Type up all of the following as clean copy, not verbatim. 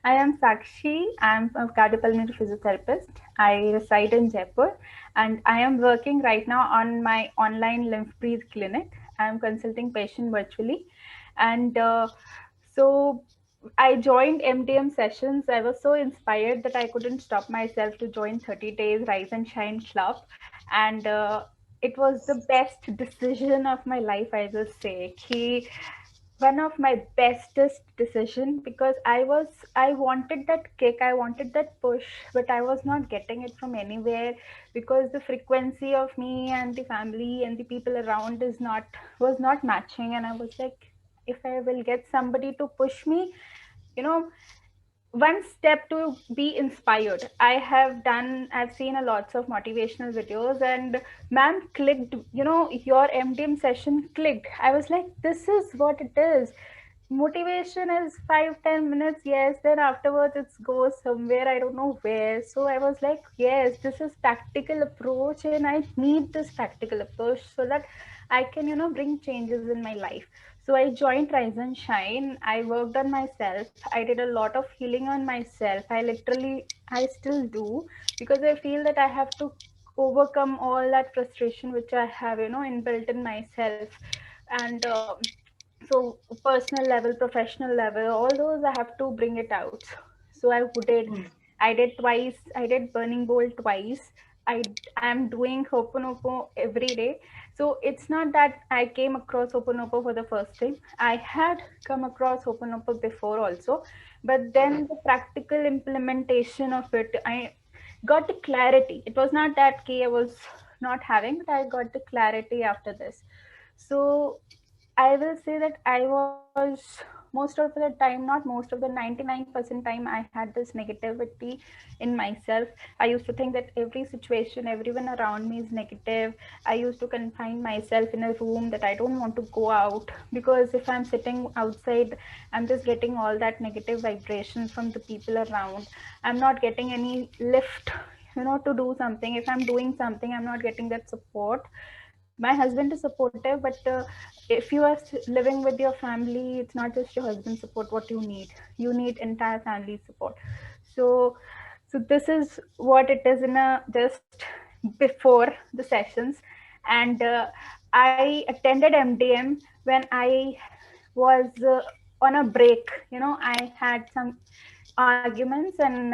I am Sakshi. I'm a cardiopulmonary physiotherapist. I reside in Jaipur and I am working right now on my online lymph breathe clinic. I'm consulting patient virtually. And so I joined MDM sessions. I was so inspired that I couldn't stop myself to join 30 Days Rise and Shine Club. And it was the best decision of my life, I will say. One of my bestest decision, because I wanted that kick, I wanted that push, but I was not getting it from anywhere, because the frequency of me and the family and the people around is not was not matching. And I was like, if I will get somebody to push me, you know one step to be inspired. I've seen a lots of motivational videos, and man, clicked, your MDM session clicked. I was like, this is what it is. Motivation is 5-10 minutes, yes, then afterwards it goes somewhere, I don't know where. So I was like, yes, this is practical approach, and I need this practical approach so that I can bring changes in my life. So I joined Rise and Shine. I worked on myself. I did a lot of healing on myself. I still do, because I feel that I have to overcome all that frustration which I have inbuilt in myself. And so personal level, professional level, all those I have to bring it out. So I did twice. I did Burning Bowl twice. I am doing Hoponopo every day. So it's not that I came across Hoponopo for the first time. I had come across Hoponopo before also, but then the practical implementation of it, I got the clarity. It was not that key I was not having, but I got the clarity after this. So I will say that I was most of the time, not most of the 99% time, I had this negativity in myself. I used to think that every situation, everyone around me is negative. I used to confine myself in a room, that I don't want to go out, because if I'm sitting outside, I'm just getting all that negative vibrations from the people around. I'm not getting any lift, to do something. If I'm doing something, I'm not getting that support. My husband is supportive, but if you are living with your family, it's not just your husband support what you need entire family support. So so this is what it is in a just before the sessions. And I attended MDM when I was on a break. I had some arguments, and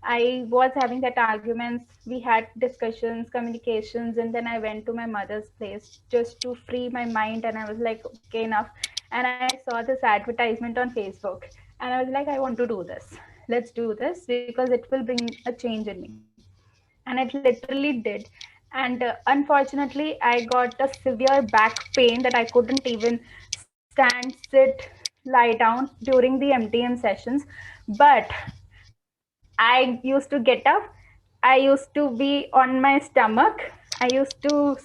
I was having that arguments. We had discussions, communications, and then I went to my mother's place just to free my mind. And I was like, okay, enough. And I saw this advertisement on Facebook, and I was like, I want to do this. Let's do this, because it will bring a change in me. And it literally did. And unfortunately, I got a severe back pain that I couldn't even stand, sit, lie down during the MTM sessions. But I used to get up. I used to be on my stomach. I used to,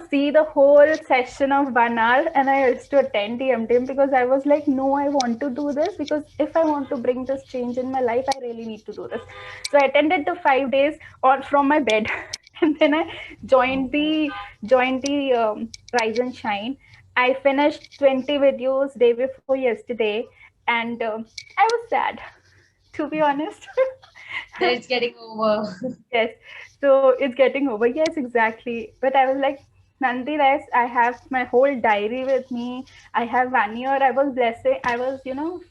see the whole session of 1 hour, and I used to attend the MTM, because I was like, no, I want to do this, because if I want to bring this change in my life, I really need to do this. So I attended the 5 days or from my bed, and then I joined the Rise and Shine. I finished 20 videos day before yesterday, and I was sad, to be honest. That it's getting over. Yes. So it's getting over. Yes, exactly. But I was like, nonetheless, I have my whole diary with me. I have 1 year. I was blessing. I was,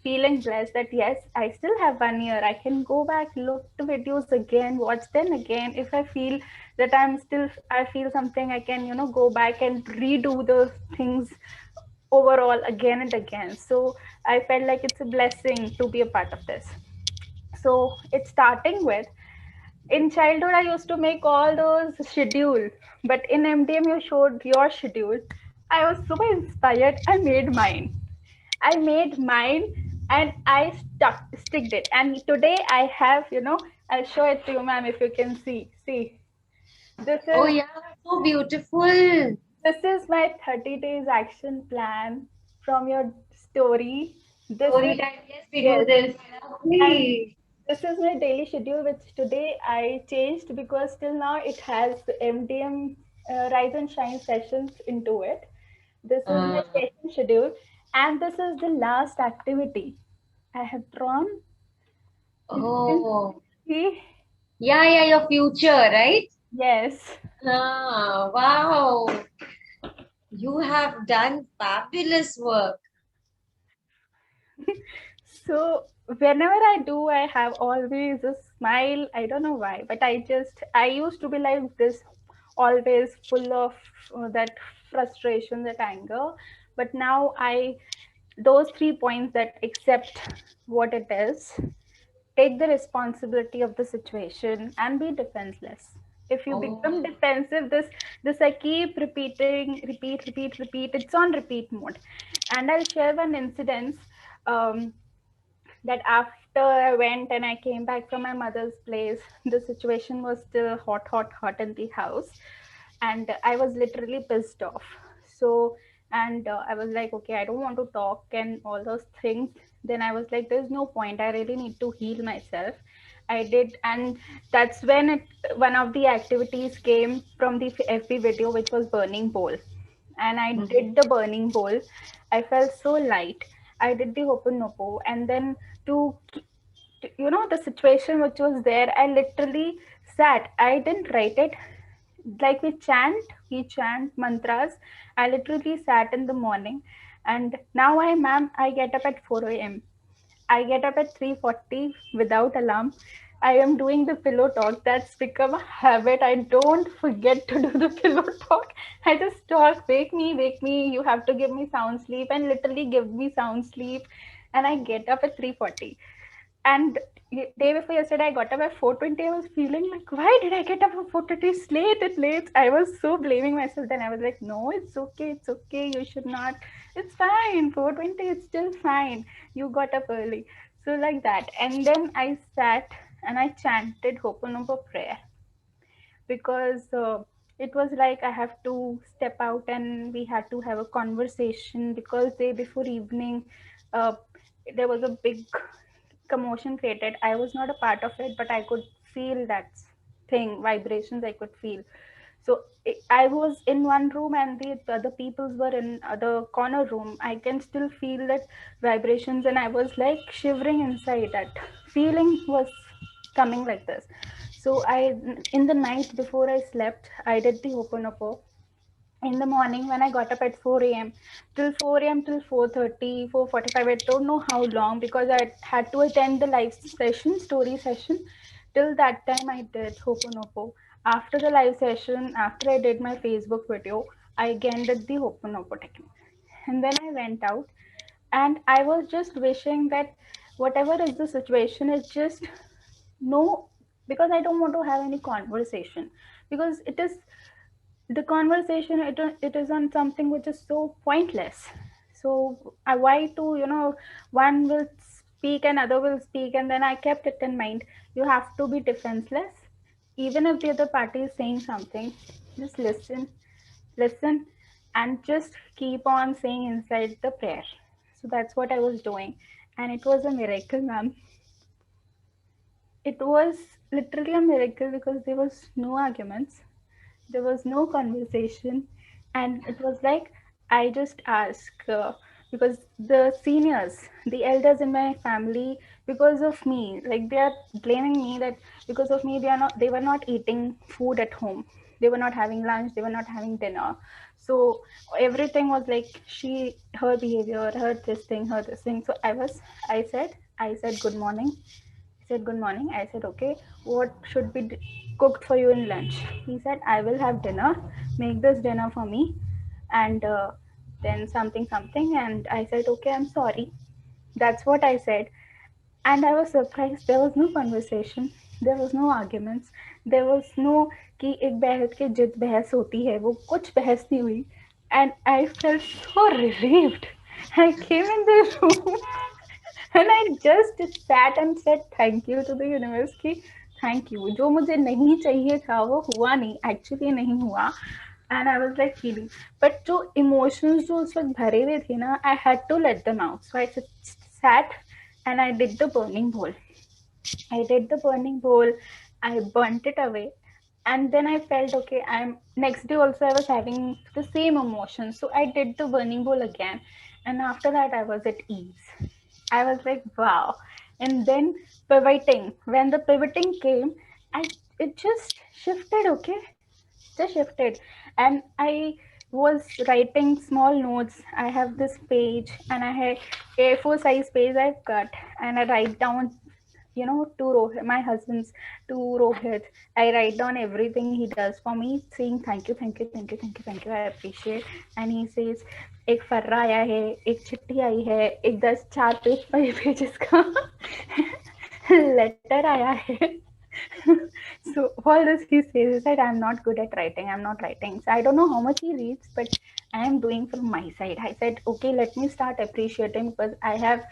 feeling blessed that yes, I still have 1 year. I can go back, look the videos again, watch them again. If I feel that I feel something, I can, go back and redo the things overall again and again. So I felt like it's a blessing to be a part of this. So it's starting with, in childhood I used to make all those schedule, but in MDM you showed your schedule. I was super inspired. I made mine and I sticked it, and today I have, I'll show it to you, ma'am, if you can see. this Oh is yeah, so beautiful. this is my 30 days action plan from your story. This Story is time. Yes, we do Yes. this. And Lovely. this is my daily schedule, which today I changed, because till now it has MDM Rise and Shine sessions into it. This is my session schedule, and this is the last activity I have drawn. Oh, See? yeah, your future, right? Yes. Ah, wow. You have done fabulous work. So whenever I do, I have always a smile. I don't know why, but I used to be like this, always full of that frustration, that anger. But now those 3 points, that accept what it is, take the responsibility of the situation, and be defenseless. If you become Oh. defensive, this I keep repeating, repeat. It's on repeat mode. And I'll share one incident. Um, that after I went and I came back from my mother's place, the situation was still hot in the house, and I was literally pissed off. So, and I was like, okay, I don't want to talk and all those things. Then I was like, there's no point. I really need to heal myself. I did, and that's when one of the activities came from the FB video, which was burning bowl, and I Mhm. did the burning bowl. I felt so light. I did the Hoponopo, and then to the situation which was there, I literally sat. I didn't write it. Like we chant mantras. I literally sat in the morning, and now I get up at 4 a.m. I get up at 3:40 without alarm. I am doing the pillow talk. That's become a habit. I don't forget to do the pillow talk. I just talk, wake me. You have to give me sound sleep, and literally give me sound sleep. And I get up at 3:40. And day before yesterday, I got up at 4:20. I was feeling like, why did I get up at 4:20? It's late, it's late. I was so blaming myself. Then I was like, no, it's okay. You should not. It's fine. 4:20, it's still fine. You got up early. So like that. And then I sat and I chanted Hoponopo prayer, because it was like I have to step out and we had to have a conversation, because day before evening, uh, there was a big commotion created. I was not a part of it, but I could feel that thing, vibrations I could feel. So I was in one room and the other peoples were in other corner room. I can still feel that vibrations, and I was like shivering inside. That feeling was coming like this. So in the night before I slept, I did the Hoponopo. In the morning when I got up at 4 a.m. till 4 a.m. till 4:30, 4:45, I don't know how long, because I had to attend the live session, story session. Till that time I did Hoponopo. After the live session, after I did my Facebook video, I again did the Hoponopo technique. And then I went out, and I was just wishing that whatever is the situation is just no, because I don't want to have any conversation, because the conversation, it is on something which is so pointless. So why to, one will speak and other will speak, and then I kept it in mind. You have to be defenseless. Even if the other party is saying something, just listen, and just keep on saying inside the prayer. So that's what I was doing, and it was a miracle, ma'am. It was literally a miracle, because there was no arguments, there was no conversation, and it was like I just asked, because the seniors, the elders in my family, because of me, like they are blaming me that because of me they were not eating food at home, they were not having lunch, they were not having dinner. So everything was like her behavior, her this thing. So I said good morning. He said, good morning. I said, okay, what should be cooked for you in lunch? He said, I will have dinner. Make this dinner for me. And then something. And I said, okay, I'm sorry. That's what I said. And I was surprised. There was no conversation. There was no arguments. There was no कि एक बहस के जिद बहस होती है, वो कुछ बहस नहीं हुई. And I felt so relieved. I came in the room and I just sat and said thank you to the universe कि thank you. जो मुझे नहीं चाहिए था वो हुआ नहीं, actually नहीं हुआ. And I was like feeling, but जो emotions जो उस वक्त भरे हुए थे ना, I had to let them out. So I sat and I did the burning bowl. I did the burning bowl. I burnt it away. And then I felt okay. Next day also I was having the same emotions. So I did the burning bowl again. And after that I was at ease. I was like, wow. And then pivoting. When the pivoting came, it just shifted, okay? Just shifted. And I was writing small notes. I have this page and I had A4 size page I've cut, and I write down, to Rohit, my husband's, to Rohit. I write down everything he does for me, saying thank you, thank you, thank you, thank you, thank you. I appreciate. And he says, एक फर्रा आया है, एक चिट्ठी आई है, एक 4 pages का letter आया है. So all this he says is that I'm not good at writing. I'm not writing. So I don't know how much he reads, but I am doing from my side. I said, okay, let me start appreciating, because I have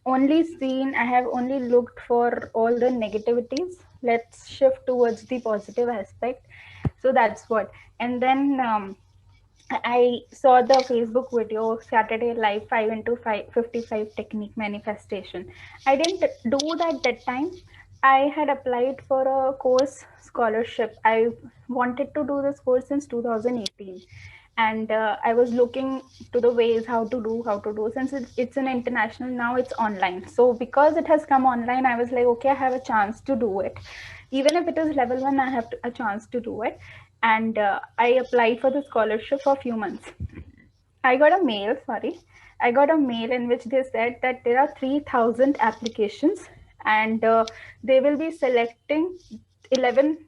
only looked for all the negativities. Let's shift towards the positive aspect. So that's what. And then I saw the Facebook video Saturday Live 5 into 55 technique manifestation. I didn't do that time. I had applied for a course scholarship. I wanted to do this course since 2018, and I was looking to the ways how to do. Since it's an international, now it's online. So because it has come online, I was like, okay, I have a chance to do it. Even if it is level 1, I have a chance to do it. And I applied for the scholarship for a few months. I got a mail, in which they said that there are 3,000 applications, and they will be selecting 11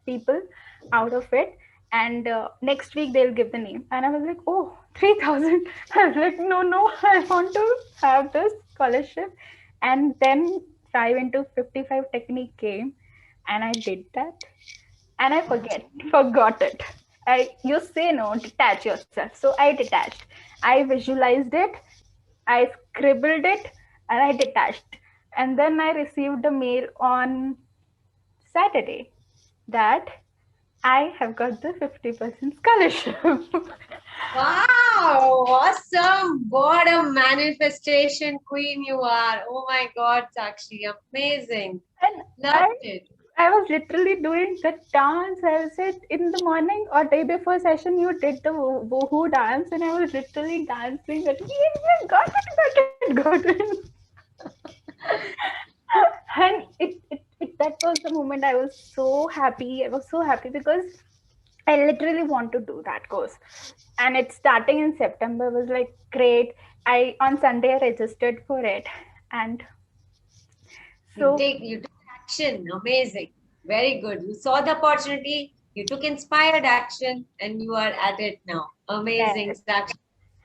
people out of it, and next week they'll give the name. And I was like, oh, 3,000. I was like, no, I want to have this scholarship. And then 5 into 55 technique came, and I did that, and I forgot it. You say no, detach yourself. So I detached. I visualized it, I scribbled it, and I detached. And then I received a mail on Saturday that I have got the 50% scholarship. Wow, awesome. What a manifestation queen you are. Oh my God, Sakshi, amazing. And Loved it. I was literally doing the dance. I said in the morning or day before session, you did the Bohu dance, and I was literally dancing. That, yeah, got it. And that was the moment I was so happy. I was so happy because I literally want to do that course. And it's starting in September. It was like great. On Sunday I registered for it. And so You took action. Amazing. Very good. You saw the opportunity, you took inspired action, and you are at it now. Amazing, yes. Sakshi.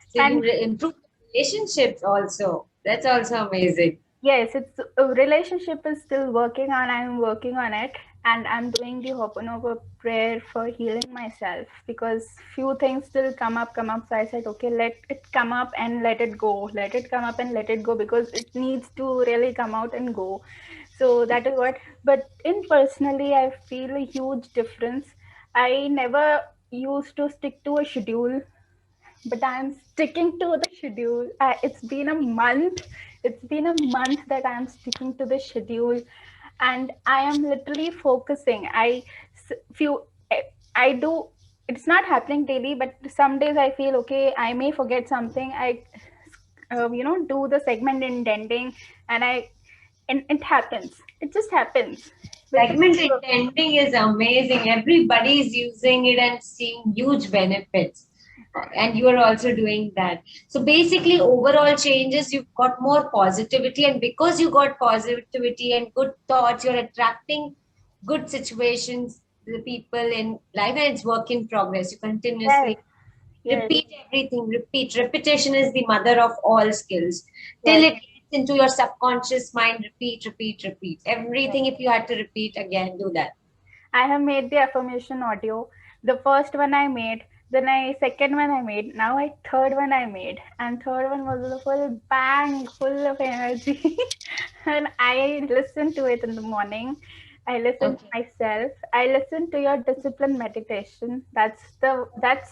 So And you improved relationships also. That's also amazing. yes, it's a relationship is still working on. I'm working on it, and I'm doing the Ho'oponopono prayer for healing myself, because few things still come up. So I said, okay, let it come up and let it go. Let it come up and let it go, because it needs to really come out and go. So that is what. But in personally, I feel a huge difference. I never used to stick to a schedule, but I'm sticking to the schedule. It's been a month. It's been a month that I'm sticking to the schedule, and I am literally focusing. Few I do. It's not happening daily, but some days I feel okay. I may forget something. I, do the segment indenting, and it happens. It just happens. Segment intending is amazing. Everybody is using it and seeing huge benefits. And you are also doing that. So basically, overall changes, you've got more positivity. And because you got positivity and good thoughts, you're attracting good situations, the people in life, and it's work in progress. You continuously Yes, repeat everything, repeat. Repetition is the mother of all skills. Till yes, it gets into your subconscious mind, repeat. yes. Everything, if you had to repeat again, do that. I have made the affirmation audio. The first one I made, then second one I made, now third one I made, and third one was a full bang, full of energy. And I listened to it in the morning. I listened to Okay. myself. I listened to your discipline meditation. That's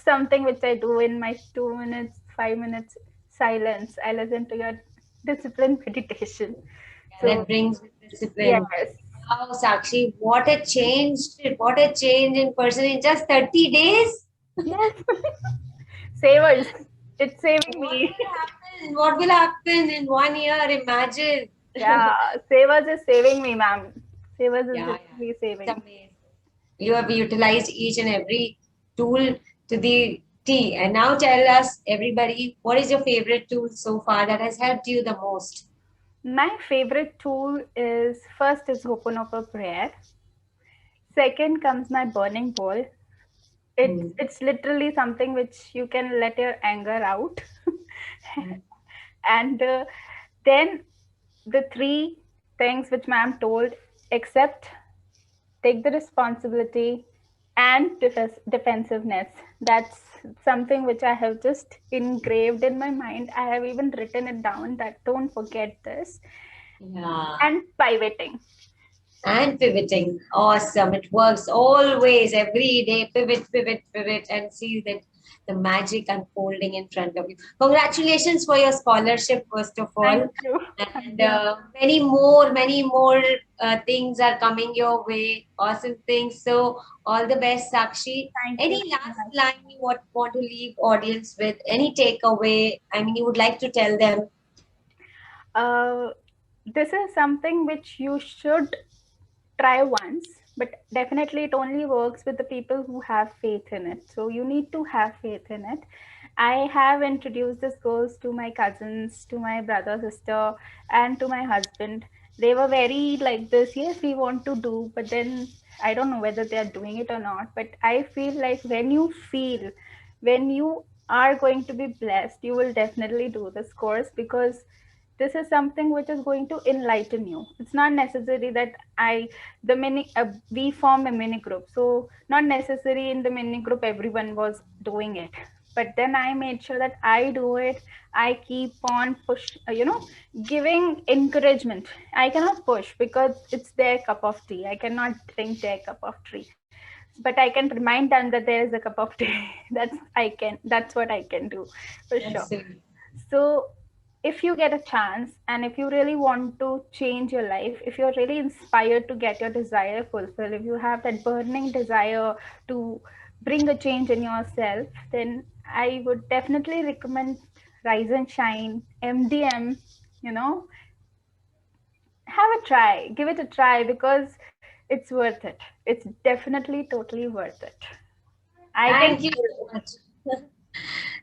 something which I do in my 2 minutes, 5 minutes silence. I listen to your discipline meditation. Yeah, So that brings discipline. yes, Wow, Sakshi, what a change! What a change in person in just 30 days. yes. Savers. It's saving What me. will happen? What will happen in 1 year? Imagine. Yeah, Savers is saving me, ma'am. Savers is Yeah, yeah. literally It's saving. amazing. You have utilized each and every tool to the T. And now tell us, everybody, what is your favorite tool so far that has helped you the most? My favorite tool is first is Ho'oponopono prayer. Second comes my burning bowl. Hmm. It's literally something which you can let your anger out. Hmm. And then the three things which ma'am told: accept, take the responsibility, and defensiveness. That's something which I have just engraved in my mind. I have even written it down that don't forget this. Yeah. And pivoting. And pivoting. Awesome. It works always, every day. Pivot, pivot, pivot, and see that the magic unfolding in front of you. Congratulations for your scholarship, first of Thank all. you. Thank And you. many more things are coming your way. Awesome things. So, all the best, Sakshi. Thank you Any so last much. line you want to leave audience with? Any takeaway? I mean, you would like to tell them. Uh, this is something which you should try once, but definitely it only works with the people who have faith in it. So you need to have faith in it. I have introduced this course to my cousins, to my brother, sister, and to my husband. They were very like this, yes, we want to do, but then I don't know whether they are doing it or not. But I feel like when you are going to be blessed, you will definitely do this course because this is something which is going to enlighten you. It's not necessary that I the mini we form a mini group, so not necessary in the mini group everyone was doing it, but then I made sure that I do it. I keep on giving encouragement. I cannot push because it's their cup of tea. I cannot drink their cup of tea, but I can remind them that there is a cup of tea. That's what I can do for sure. That's it. So, if you get a chance and if you really want to change your life, if you're really inspired to get your desire fulfilled, if you have that burning desire to bring a change in yourself, then I would definitely recommend Rise and Shine, MDM, you know, have a try, give it a try because it's worth it. It's definitely totally worth it. I can Thank you so much.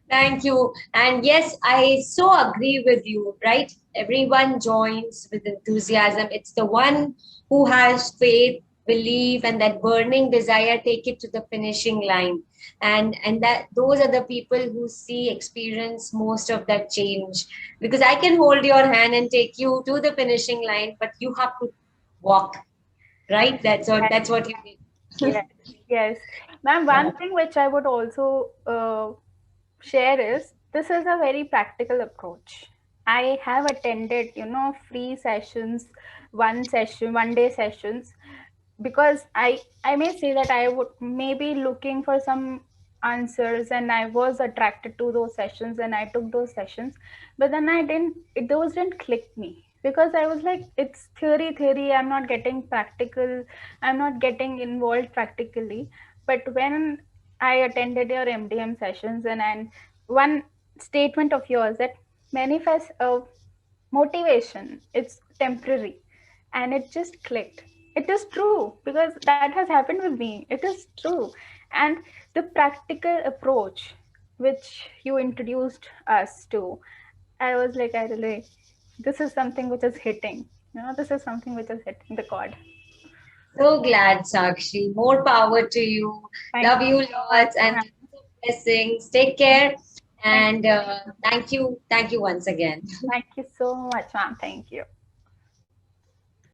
Thank you. And yes, I so agree with you, right? Everyone joins with enthusiasm. It's the one who has faith, belief, and that burning desire take it to the finishing line. And that those are the people who see, experience most of that change. Because I can hold your hand and take you to the finishing line, but you have to walk, right? That's what you did. Yes, yes. Ma'am, Yeah. one thing which I would also share is this is a very practical approach. I have attended, free sessions, one day sessions, because I may say that I would maybe looking for some answers and I was attracted to those sessions and I took those sessions, but then those didn't click me because I was like, it's theory, I'm not getting practical, I'm not getting involved practically. But when I attended your MDM sessions and one statement of yours that manifest motivation, it's temporary, and it just clicked. It is true because that has happened with me. It is true. And the practical approach which you introduced us to, I was like, I really, this is something which is hitting. This is something which is hitting the chord. So glad, Sakshi. More power to you. Thank Love you you so much, lots and ma'am. lots of blessings. Take care Thank and thank you. Thank you once again. thank you so much, ma'am. Thank you.